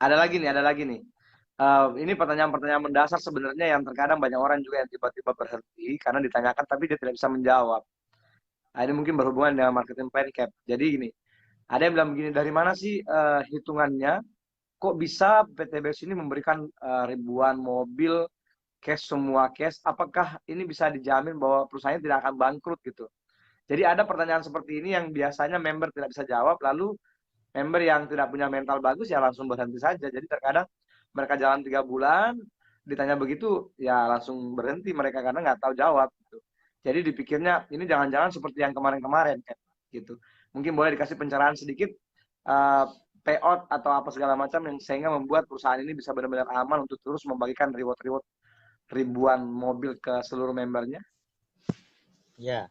ada lagi nih. Ini pertanyaan-pertanyaan mendasar sebenarnya yang terkadang banyak orang juga yang tiba-tiba berhenti karena ditanyakan tapi dia tidak bisa menjawab. Nah, ini mungkin berhubungan dengan marketing plan cap. Jadi gini, ada yang bilang begini, dari mana sih hitungannya? Kok bisa PTBS ini memberikan ribuan mobil cash, semua cash? Apakah ini bisa dijamin bahwa perusahaannya tidak akan bangkrut gitu? Jadi ada pertanyaan seperti ini yang biasanya member tidak bisa jawab, lalu member yang tidak punya mental bagus ya langsung berhenti saja. Jadi terkadang mereka jalan 3 bulan, ditanya begitu ya langsung berhenti mereka karena nggak tahu jawab. Gitu. Jadi dipikirnya ini jangan-jangan seperti yang kemarin-kemarin kan, gitu. Mungkin boleh dikasih pencerahan sedikit payout atau apa segala macam yang sehingga membuat perusahaan ini bisa benar-benar aman untuk terus membagikan reward-reward ribuan mobil ke seluruh membernya. Ya,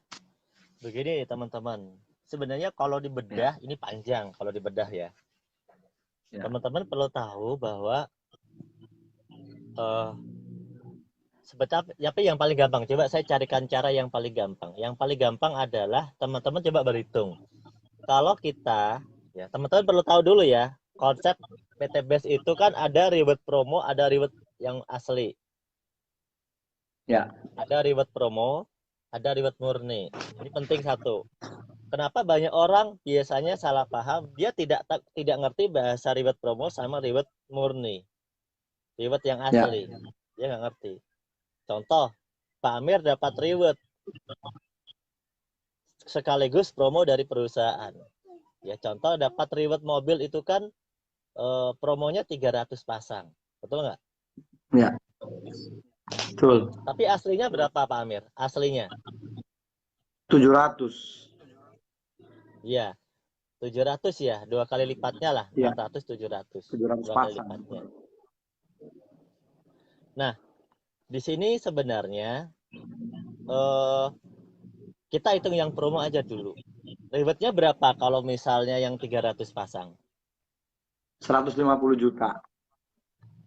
begini teman-teman. Sebenarnya kalau dibedah, ini panjang kalau dibedah ya. Teman-teman perlu tahu bahwa tapi yang paling gampang, coba saya carikan cara yang paling gampang. Yang paling gampang adalah teman-teman coba berhitung. Kalau kita, ya teman-teman perlu tahu dulu ya, konsep PTBS itu kan ada reward promo, ada reward yang asli. Ya. Ada reward promo, ada reward murni. Ini penting satu. Kenapa banyak orang biasanya salah paham, dia tidak ngerti bahasa reward promo sama reward murni. Reward yang asli. Ya. Dia nggak ngerti. Contoh, Pak Amir dapat reward sekaligus promo dari perusahaan. Ya contoh dapat reward mobil itu kan promonya 300 pasang. Betul nggak? Ya. Betul. Tapi aslinya berapa Pak Amir? Aslinya? 700. Iya. 700 ya, 2 kali lipatnya lah. Ya. 600, 700. 700 2 kali lipatnya. Nah, di sini sebenarnya kita hitung yang promo aja dulu. Rewardnya berapa kalau misalnya yang 300 pasang? 150 juta.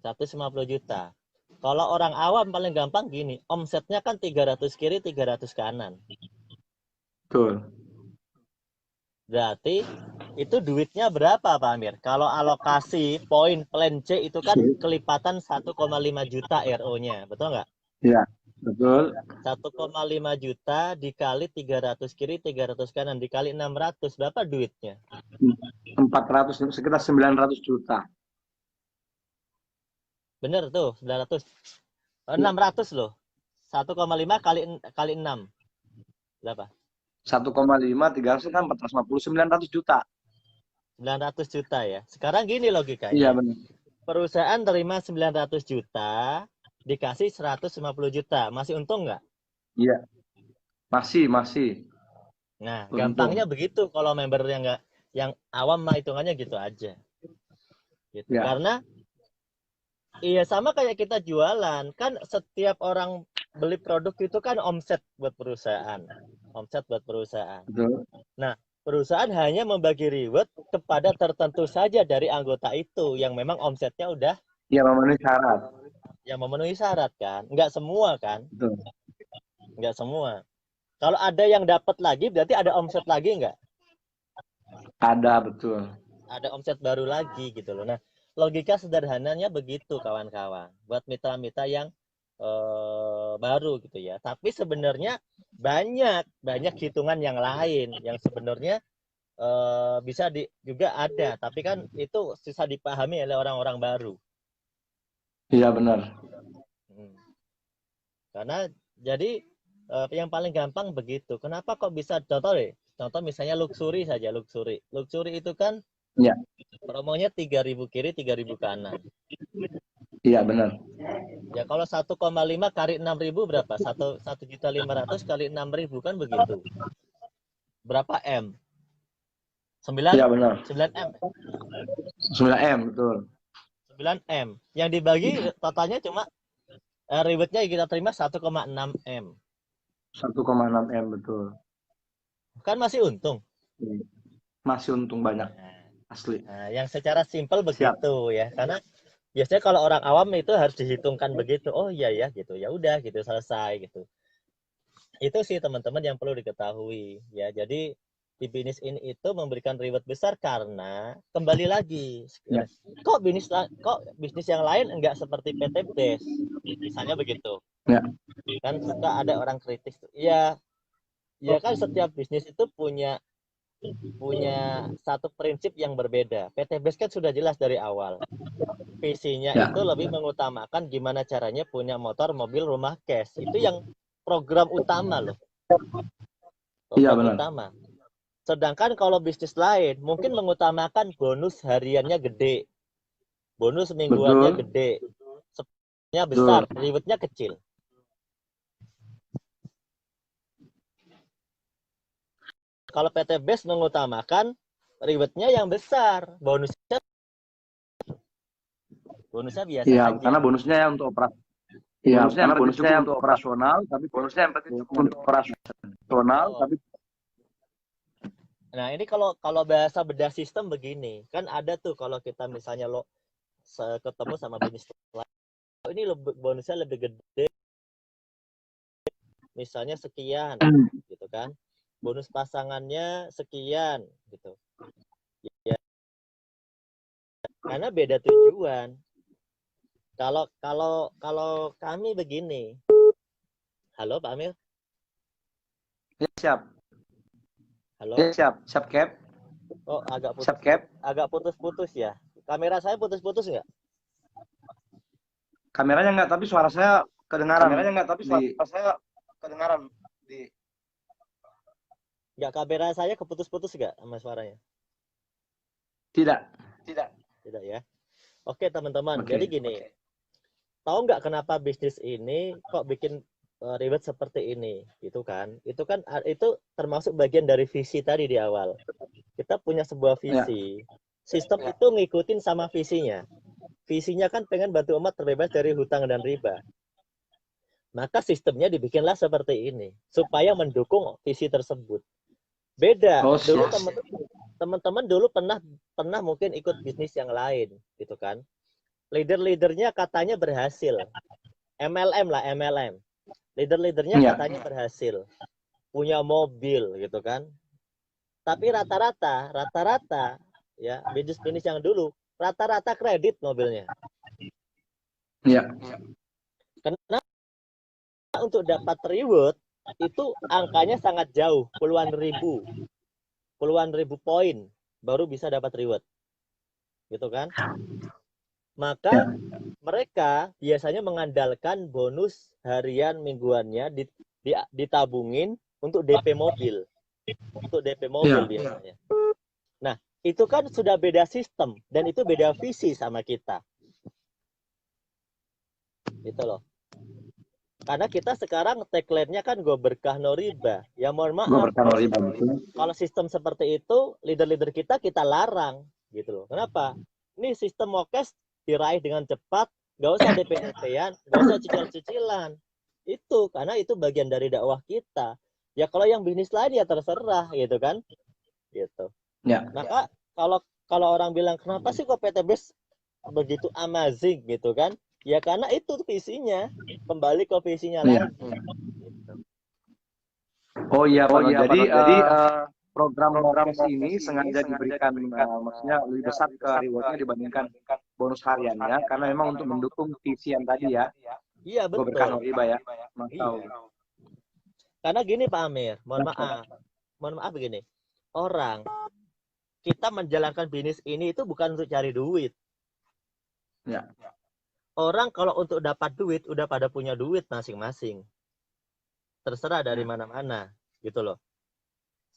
150 juta. Kalau orang awam paling gampang gini, omsetnya kan 300 kiri, 300 kanan. Betul. Berarti itu duitnya berapa Pak Amir? Kalau alokasi poin plan C itu kan kelipatan 1,5 juta RO-nya, betul nggak? Iya, betul. 1,5 juta dikali 300 kiri, 300 kanan, dikali 600, berapa duitnya? 400, sekitar 900 juta. Bener tuh, 900. 600 loh. 1,5 kali 6. Berapa? 1,5, 300 kan 450, 900 juta. 900 juta ya. Sekarang gini logikanya. Iya benar. Perusahaan terima 900 juta, dikasih 150 juta. Masih untung nggak? Iya. Masih. Nah, untung. Gampangnya begitu kalau member yang awam mah hitungannya gitu aja. Gitu. Ya. Karena iya sama kayak kita jualan, kan setiap orang beli produk itu kan omset buat perusahaan. Omset buat perusahaan. Betul. Nah, perusahaan hanya membagi reward kepada tertentu saja dari anggota itu yang memang omsetnya udah memenuhi syarat. Yang memenuhi syarat kan. Enggak semua kan? Betul. Enggak semua. Kalau ada yang dapat lagi berarti ada omset lagi enggak? Ada, betul. Ada omset baru lagi gitu loh. Nah, logika sederhananya begitu kawan-kawan. Buat mitra-mitra yang baru gitu ya. Tapi sebenarnya banyak hitungan yang lain yang sebenarnya bisa juga ada. Tapi kan itu susah dipahami oleh orang-orang baru. Iya benar. Karena jadi yang paling gampang begitu. Kenapa kok bisa contoh misalnya luxury saja, luxury. Luxury itu kan promonya 3.000 kiri, 3.000 kanan. Iya benar. Ya kalau 1,5 kali 6.000 berapa? 1.500.000 kali 6.000 kan begitu. Berapa M? 9? Iya benar. 9M. 9M, betul. 9M. Yang dibagi totalnya cuma rewardnya kita terima 1,6 M. 1,6 M, betul. Kan masih untung. Masih untung banyak. Asli. Nah, yang secara simpel begitu ya. Karena biasanya kalau orang awam itu harus dihitungkan begitu. Oh iya ya gitu. Ya udah gitu selesai gitu. Itu sih teman-teman yang perlu diketahui ya. Jadi di bisnis ini itu memberikan reward besar karena kembali lagi Ya. kok bisnis yang lain enggak seperti PT Base misalnya begitu Ya. kan suka ada orang kritis tuh ya kan setiap bisnis itu punya satu prinsip yang berbeda. PT Base kan sudah jelas dari awal visinya Ya. itu lebih mengutamakan gimana caranya punya motor, mobil, rumah, cash. Itu yang program utama loh. Iya, Program benar. utama. Sedangkan kalau bisnis lain mungkin mengutamakan bonus hariannya gede, bonus mingguannya Betul. gede, sebenarnya besar, rewardnya kecil. Kalau PT Base mengutamakan rewardnya yang besar, bonusnya biasa Iya, aja. karena bonusnya ya untuk operasi. Iya, Bonusnya karena yang berarti bonusnya cukup yang untuk operasional, tapi bonusnya yang berarti cukup untuk operasional, Oh. tapi Nah, ini kalau bahasa bedah sistem begini, kan ada tuh kalau kita misalnya ketemu sama bisnis lain, ini bonusnya lebih gede, misalnya sekian, gitu kan. Bonus pasangannya sekian, gitu. Ya, karena beda tujuan. Kalau kami begini, halo Pak Amir? ya, siap. Halo? Ya, siap. Siap, Cap. Oh, Siap, Cap. agak putus-putus ya. Kamera saya putus-putus nggak? Kameranya enggak, tapi suara saya kedengaran. Kameranya enggak, tapi suara saya kedengaran di Nggak, kamera saya keputus-putus nggak sama suaranya? Tidak. Tidak ya. Oke teman-teman, Oke. jadi gini, tahu nggak kenapa bisnis ini kok bikin reward seperti ini, gitu kan? Itu termasuk bagian dari visi tadi di awal. Kita punya sebuah visi, sistem itu ngikutin sama visinya. Visinya kan pengen bantu umat terbebas dari hutang dan riba. Maka sistemnya dibikinlah seperti ini supaya mendukung visi tersebut. Beda. Dulu teman-teman dulu pernah mungkin ikut bisnis yang lain, gitu kan? Leader-leadernya katanya berhasil. MLM lah, MLM. Leader-leadernya katanya berhasil. Punya mobil, gitu kan? Tapi rata-rata ya, bisnis-bisnis yang dulu rata-rata kredit mobilnya. Iya. Karena untuk dapat reward itu angkanya sangat jauh, puluhan ribu poin baru bisa dapat reward, gitu kan? Maka mereka biasanya mengandalkan bonus harian mingguannya ditabungin untuk DP mobil, biasanya. Nah, itu kan sudah beda sistem dan itu beda visi sama kita, gitu loh. Karena kita sekarang tagline-nya kan gue berkah no riba. Ya mohon maaf, kalau sistem seperti itu, leader-leader kita larang, gitu loh. Kenapa? Ini sistem mokes diraih dengan cepat, nggak usah DP-DP-an, nggak usah cicil-cicilan. Itu karena itu bagian dari dakwah kita. Ya kalau yang bisnis lain ya terserah, gitu kan? Gitu. Ya. Maka kalau orang bilang kenapa sih kok PT Base begitu amazing, gitu kan? Ya karena itu visinya, kembali ke visinya lagi. Oh iya, Pak. Jadi program program Mokes ini sengaja diberikan maksudnya lebih besar ke rewardnya dibandingkan bonus hariannya, karena memang untuk mendukung visi yang tadi ya. Iya betul. Berkah no riba ya. Iya. Karena gini Pak Amir, mohon maaf begini. Orang kita menjalankan bisnis ini itu bukan untuk cari duit. Ya. Orang kalau untuk dapat duit udah pada punya duit masing-masing. Terserah dari mana-mana, gitu loh.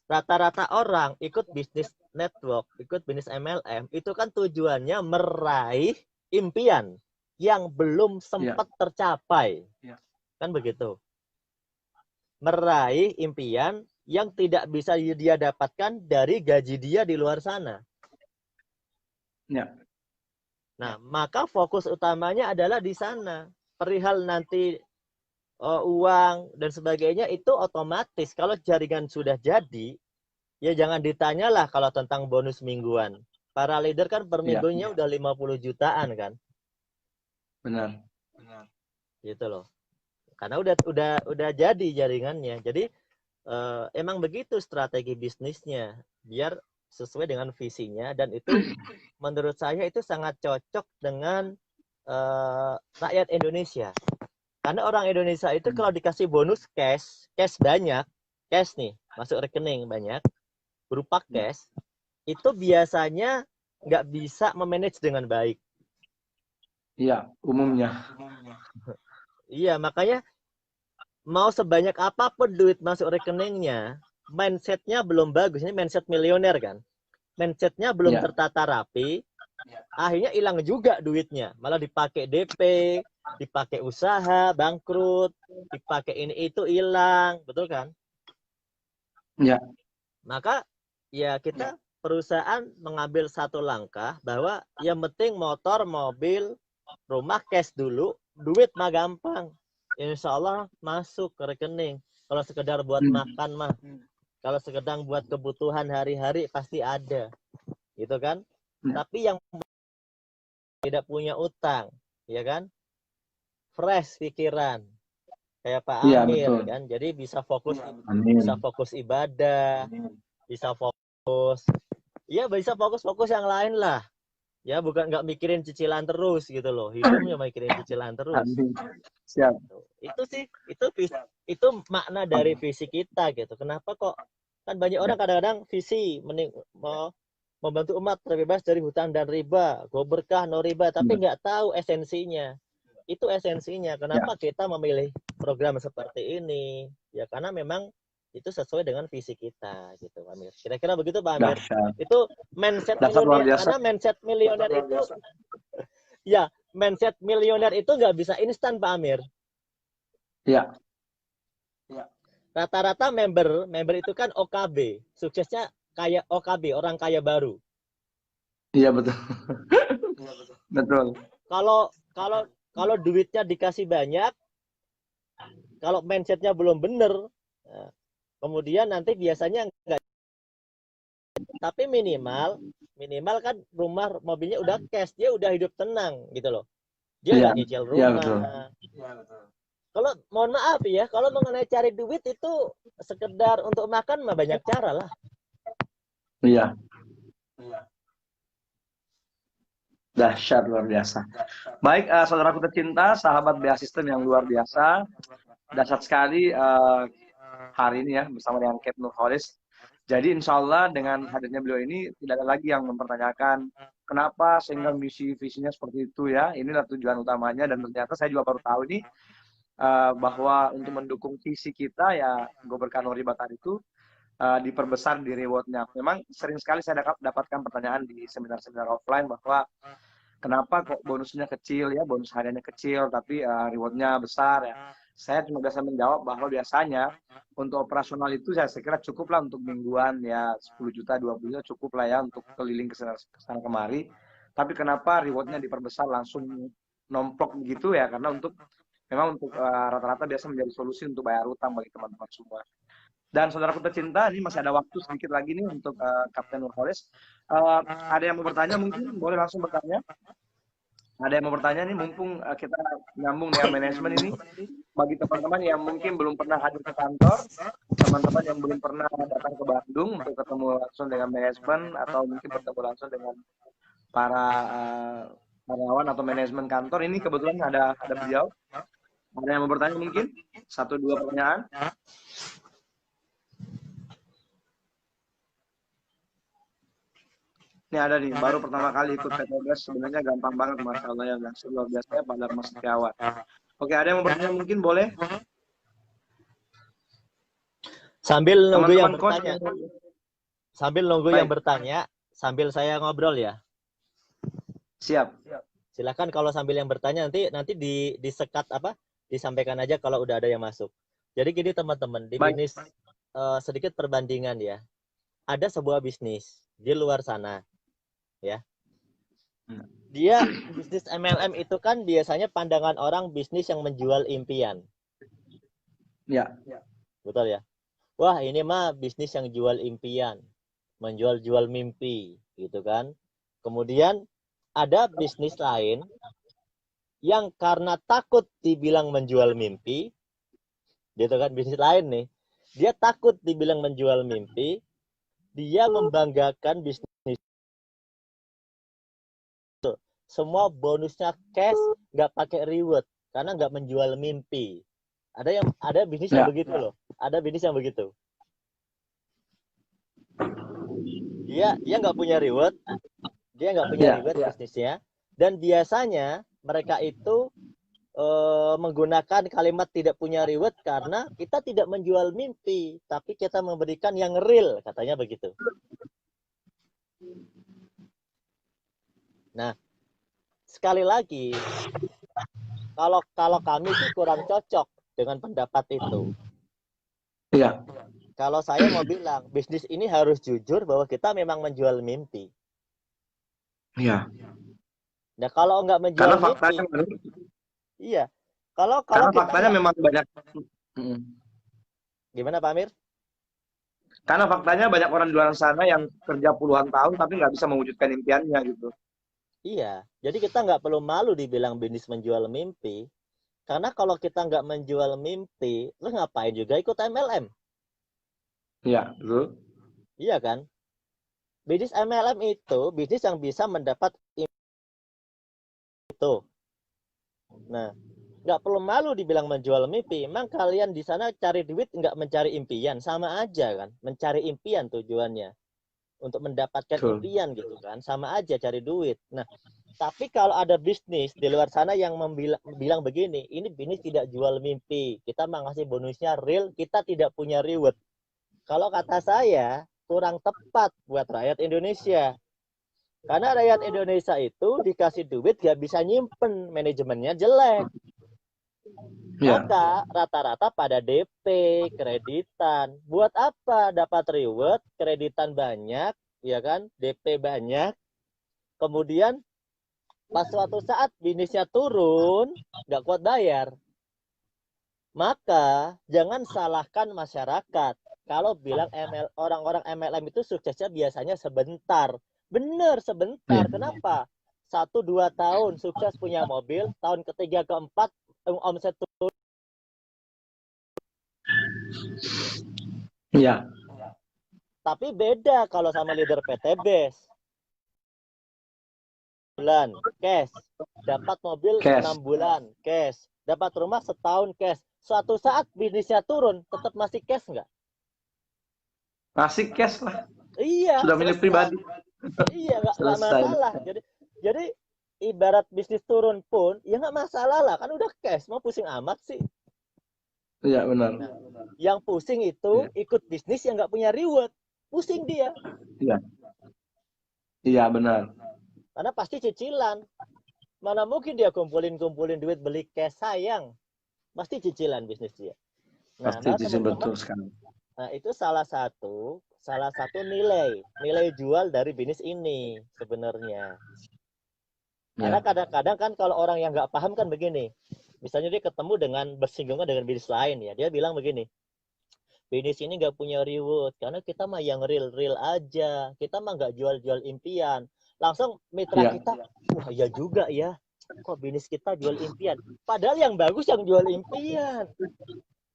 Rata-rata orang ikut bisnis network, ikut bisnis MLM, itu kan tujuannya meraih impian yang belum sempat tercapai. Kan begitu. Meraih impian yang tidak bisa dia dapatkan dari gaji dia di luar sana. Ya. Nah, maka fokus utamanya adalah di sana. Perihal nanti uang dan sebagainya itu otomatis. Kalau jaringan sudah jadi, ya jangan ditanyalah kalau tentang bonus mingguan. Para leader kan per minggunya udah 50 jutaan kan. Benar. Gitu loh. Karena udah jadi jaringannya. Jadi emang begitu strategi bisnisnya, biar sesuai dengan visinya, dan itu menurut saya itu sangat cocok dengan rakyat Indonesia. Karena orang Indonesia itu kalau dikasih bonus cash banyak, cash nih, masuk rekening banyak, berupa cash, itu biasanya nggak bisa memanage dengan baik. Iya, umumnya. Iya, makanya mau sebanyak apapun duit masuk rekeningnya, mindsetnya belum bagus. Ini mindset milioner kan. Mindsetnya belum tertata rapi, akhirnya hilang juga duitnya. Malah dipakai DP, dipakai usaha, bangkrut, dipakai ini itu hilang. Betul kan? Iya. Maka ya kita perusahaan mengambil satu langkah bahwa yang penting motor, mobil, rumah cash dulu, duit mah gampang. Insya Allah masuk ke rekening. Kalau sekedar buat makan mah, kalau sekedar buat kebutuhan hari-hari pasti ada, gitu kan? Tapi yang tidak punya utang, ya kan? Fresh pikiran, kayak Pak Amir, kan? Jadi bisa fokus ibadah, bisa fokus, ya bisa fokus yang lain lah. Ya bukan nggak mikirin cicilan terus gitu loh, hidupnya mikirin cicilan terus. Siap. Itu sih, itu makna dari visi kita gitu. Kenapa kok kan banyak orang kadang-kadang visi mau membantu umat terbebas dari hutang dan riba, go berkah no riba, tapi nggak tahu esensinya. Itu esensinya. Kenapa kita memilih program seperti ini? Ya karena memang itu sesuai dengan visi kita gitu, Pak Amir. Kira-kira begitu, Pak Amir. Itu mindset milioner, karena mindset milioner itu ya, mindset milioner itu nggak bisa instan, Pak Amir. Iya. Rata-rata member itu kan OKB, suksesnya kayak OKB, orang kaya baru. Iya betul. Betul. Kalau duitnya dikasih banyak, kalau mindsetnya belum bener, kemudian nanti biasanya enggak. Tapi minimal kan rumah mobilnya udah cash, dia udah hidup tenang gitu loh. Dia nggak nyicil rumah. Kalau mohon maaf ya, kalau mengenai cari duit itu sekedar untuk makan mah banyak cara lah. Iya. Dahsyat, luar biasa. Baik, saudaraku tercinta, sahabat BA System yang luar biasa. Dahsyat sekali hari ini ya bersama dengan Cap Nurholis. Jadi insya Allah dengan hadirnya beliau ini tidak ada lagi yang mempertanyakan kenapa sehingga visinya seperti itu ya. Inilah tujuan utamanya, dan ternyata saya juga baru tahu nih bahwa untuk mendukung visi kita ya Go Berkah No Riba tadi itu diperbesar di rewardnya. Memang sering sekali saya dapatkan pertanyaan di seminar-seminar offline bahwa kenapa kok bonusnya kecil ya, bonus hariannya kecil tapi rewardnya besar ya. Saya cuma biasa menjawab bahwa biasanya untuk operasional itu saya kira cukup lah untuk mingguan ya 10 juta, 20 juta cukup lah ya untuk keliling ke sana kemari. Tapi kenapa rewardnya diperbesar langsung nomplok begitu ya, karena memang untuk rata-rata biasa menjadi solusi untuk bayar utang bagi teman-teman semua. Dan saudaraku tercinta, ini masih ada waktu sedikit lagi nih untuk Kapten Nurholis. Ada yang mau bertanya mungkin? Boleh langsung bertanya. Ada yang mau bertanya nih, mumpung kita nyambung dengan manajemen ini. Bagi teman-teman yang mungkin belum pernah hadir ke kantor, teman-teman yang belum pernah datang ke Bandung untuk ketemu langsung dengan manajemen, atau mungkin bertemu langsung dengan para karyawan atau manajemen kantor, ini kebetulan ada beliau. Ada yang mau bertanya mungkin? 1-2 pertanyaan. Ini ada nih, baru pertama kali ikut PTBS, sebenarnya gampang banget, Masya Allah ya, luar biasa ya, Pak Dharma Setiawan. Oke, ada yang mau bertanya mungkin, boleh? Sambil nunggu yang bertanya, yang bertanya, sambil saya ngobrol ya. Siap. Silakan kalau sambil yang bertanya nanti disekat disampaikan aja kalau udah ada yang masuk. Jadi gini teman-teman, di bisnis sedikit perbandingan ya. Ada sebuah bisnis di luar sana. Ya. Dia bisnis MLM itu kan biasanya pandangan orang bisnis yang menjual impian. Ya. Betul ya. Wah, ini mah bisnis yang jual impian, menjual mimpi, gitu kan. Kemudian ada bisnis lain yang karena takut dibilang menjual mimpi, gitu kan, bisnis lain nih. Dia takut dibilang menjual mimpi, dia membanggakan bisnis. Semua bonusnya cash, nggak pakai reward, karena nggak menjual mimpi. Ada bisnis yang begitu loh. Ada bisnis yang begitu. Dia nggak punya reward, bisnisnya. Dan biasanya mereka itu menggunakan kalimat tidak punya reward karena kita tidak menjual mimpi, tapi kita memberikan yang real, katanya begitu. Nah, sekali lagi, kalau kami sih kurang cocok dengan pendapat itu. Iya. Kalau saya mau bilang, bisnis ini harus jujur bahwa kita memang menjual mimpi. Iya. Nah, kalau nggak menjual Karena faktanya, mimpi, iya. Kalau karena kita faktanya memang banyak. Gimana Pak Amir? Karena faktanya banyak orang di luar sana yang kerja puluhan tahun tapi nggak bisa mewujudkan impiannya gitu. Iya, jadi kita nggak perlu malu dibilang bisnis menjual mimpi. Karena kalau kita nggak menjual mimpi, lu ngapain juga ikut MLM? Iya, betul. Iya kan? Bisnis MLM itu bisnis yang bisa mendapat itu. Nah, nggak perlu malu dibilang menjual mimpi. Emang kalian di sana cari duit nggak mencari impian? Sama aja kan? Mencari impian tujuannya. Untuk mendapatkan impian gitu kan. Sama aja cari duit. Nah, tapi kalau ada bisnis di luar sana yang bilang begini, ini bisnis tidak jual mimpi. Kita mau ngasih bonusnya real, kita tidak punya reward. Kalau kata saya, kurang tepat buat rakyat Indonesia. Karena rakyat Indonesia itu dikasih duit gak bisa nyimpen, manajemennya jelek. Maka rata-rata pada DP, kreditan. Buat apa? Dapat reward, kreditan banyak, ya kan? DP banyak. Kemudian pas suatu saat bisnisnya turun, nggak kuat bayar. Maka jangan salahkan masyarakat. Kalau bilang orang-orang MLM itu suksesnya biasanya sebentar. Bener, sebentar. Kenapa? 1-2 tahun sukses punya mobil, tahun ketiga keempat omset turun. Iya. Tapi beda kalau sama leader PTB. Bulan cash, dapat mobil 6 bulan cash, dapat rumah setahun cash. Suatu saat bisnisnya turun, tetap masih cash nggak? Masih cash lah. Iya. Sudah milik pribadi. Iya, nggak masalah. Jadi ibarat bisnis turun pun, ya nggak masalah lah. Kan udah cash, mau pusing amat sih. Iya, benar. Nah, yang pusing itu ikut bisnis yang nggak punya reward. Pusing dia. Iya. Iya, benar. Karena pasti cicilan. Mana mungkin dia kumpulin duit beli cash, sayang. Pasti cicilan bisnis dia. Nah, pasti cicilan, betul sekali. Nah, itu salah satu nilai jual dari bisnis ini sebenarnya. Karena kadang-kadang kan kalau orang yang nggak paham kan begini. Misalnya dia ketemu dengan bersinggungan dengan bisnis lain ya. Dia bilang begini, bisnis ini nggak punya reward karena kita mah yang real aja. Kita mah nggak jual-jual impian. Langsung mitra kita, wah ya juga ya. Kok bisnis kita jual impian? Padahal yang bagus yang jual impian.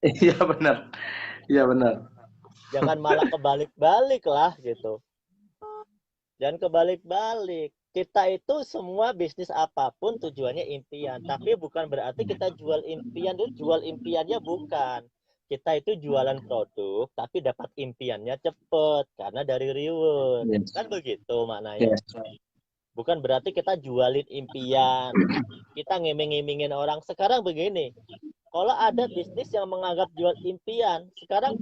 Iya benar. Iya benar. Jangan malah kebalik-balik lah gitu. Jangan kebalik-balik. Kita itu semua bisnis apapun tujuannya impian. Tapi bukan berarti kita jual impian. Jual impiannya bukan. Kita itu jualan produk, tapi dapat impiannya cepet. Karena dari reward. Kan begitu maknanya. Bukan berarti kita jualin impian. Kita ngiming-ngimingin orang. Sekarang begini. Kalau ada bisnis yang menganggap jual impian, sekarang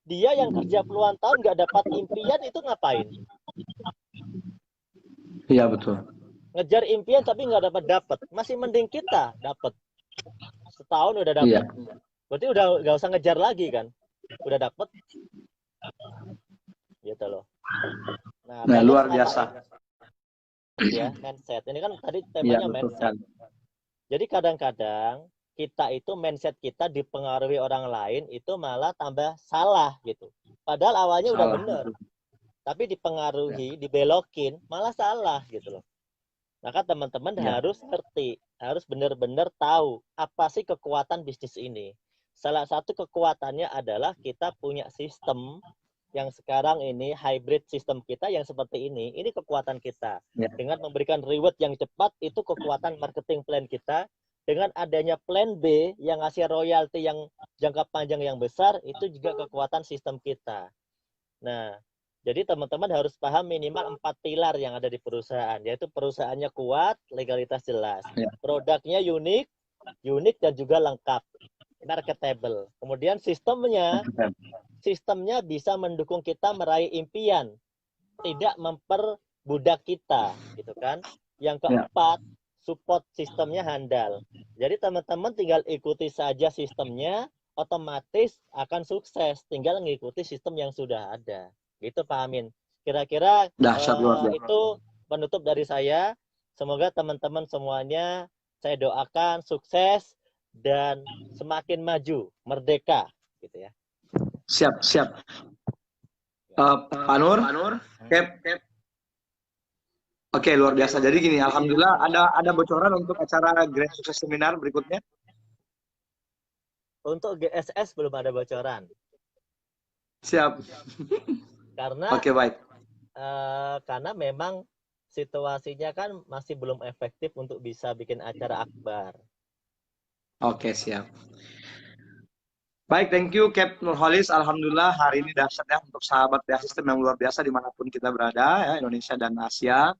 dia yang kerja puluhan tahun nggak dapat impian, itu ngapain? Iya betul. Ngejar impian tapi nggak dapat. Masih mending kita dapat. Setahun udah dapat. Berarti udah nggak usah ngejar lagi kan? Udah dapat. Gitu loh. Nah luar biasa. Ya, mindset. Ini kan tadi temanya mindset. Jadi kadang-kadang kita itu mindset kita dipengaruhi orang lain itu malah tambah salah gitu. Padahal awalnya udah benar. Tapi dipengaruhi, dibelokin, malah salah gitu loh. Maka teman-teman harus ngerti, harus benar-benar tahu apa sih kekuatan bisnis ini. salah satu kekuatannya adalah kita punya sistem yang sekarang ini hybrid sistem kita yang seperti ini kekuatan kita. Ya. Dengan memberikan reward yang cepat itu kekuatan marketing plan kita. Dengan adanya plan B yang ngasih royalti yang jangka panjang yang besar itu juga kekuatan sistem kita. Nah, jadi teman-teman harus paham minimal 4 pilar yang ada di perusahaan, yaitu perusahaannya kuat, legalitas jelas, Ya. produknya unik dan juga lengkap, marketable. Kemudian sistemnya bisa mendukung kita meraih impian, tidak memperbudak kita, gitu kan. Yang keempat, support sistemnya handal. Jadi teman-teman tinggal ikuti saja sistemnya, otomatis akan sukses. Tinggal mengikuti sistem yang sudah ada. Gitu Pak Amin. Kira-kira itu penutup dari saya. Semoga teman-teman semuanya saya doakan sukses dan semakin maju, merdeka, gitu ya. Siap. Pak Nur, Cap. Oke, luar biasa. Jadi gini, alhamdulillah ada bocoran untuk acara Grand Success Seminar berikutnya. Untuk GSS belum ada bocoran. Siap. Karena Oke, baik. Karena memang situasinya kan masih belum efektif untuk bisa bikin acara akbar. Oke, siap. Baik, thank you Cap Nurholis. Alhamdulillah hari ini dahsyat ya untuk sahabat BA System yang luar biasa dimanapun kita berada ya, Indonesia dan Asia.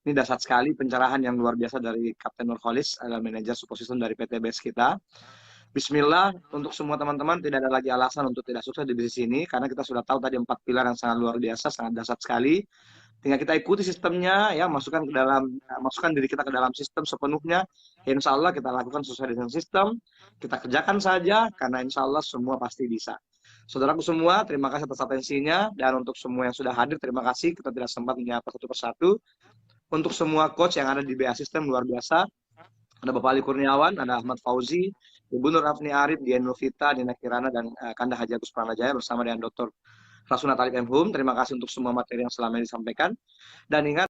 Ini dahsyat sekali pencerahan yang luar biasa dari Kapten Nurholis, adalah manajer support system dari PT BES kita. Bismillah, untuk semua teman-teman tidak ada lagi alasan untuk tidak sukses di bisnis ini karena kita sudah tahu tadi 4 pilar yang sangat luar biasa, sangat dahsyat sekali. Tinggal kita ikuti sistemnya ya, masukkan diri kita ke dalam sistem sepenuhnya. Insya Allah kita lakukan sesuai dengan sistem, kita kerjakan saja karena insya Allah semua pasti bisa. Saudaraku semua, terima kasih atas atensinya, dan untuk semua yang sudah hadir terima kasih. Kita tidak sempat menyapa satu persatu. Untuk semua coach yang ada di BA System luar biasa, ada Bapak Ali Kurniawan, ada Ahmad Fauzi, Ibu Nur Rafni Arif, Dian Novita, Dina Kirana, dan Kanda Haji Agus Pranajaya bersama dengan Dr. Rasuna Talib M. Hum. Terima kasih untuk semua materi yang selama ini disampaikan. Dan ingat,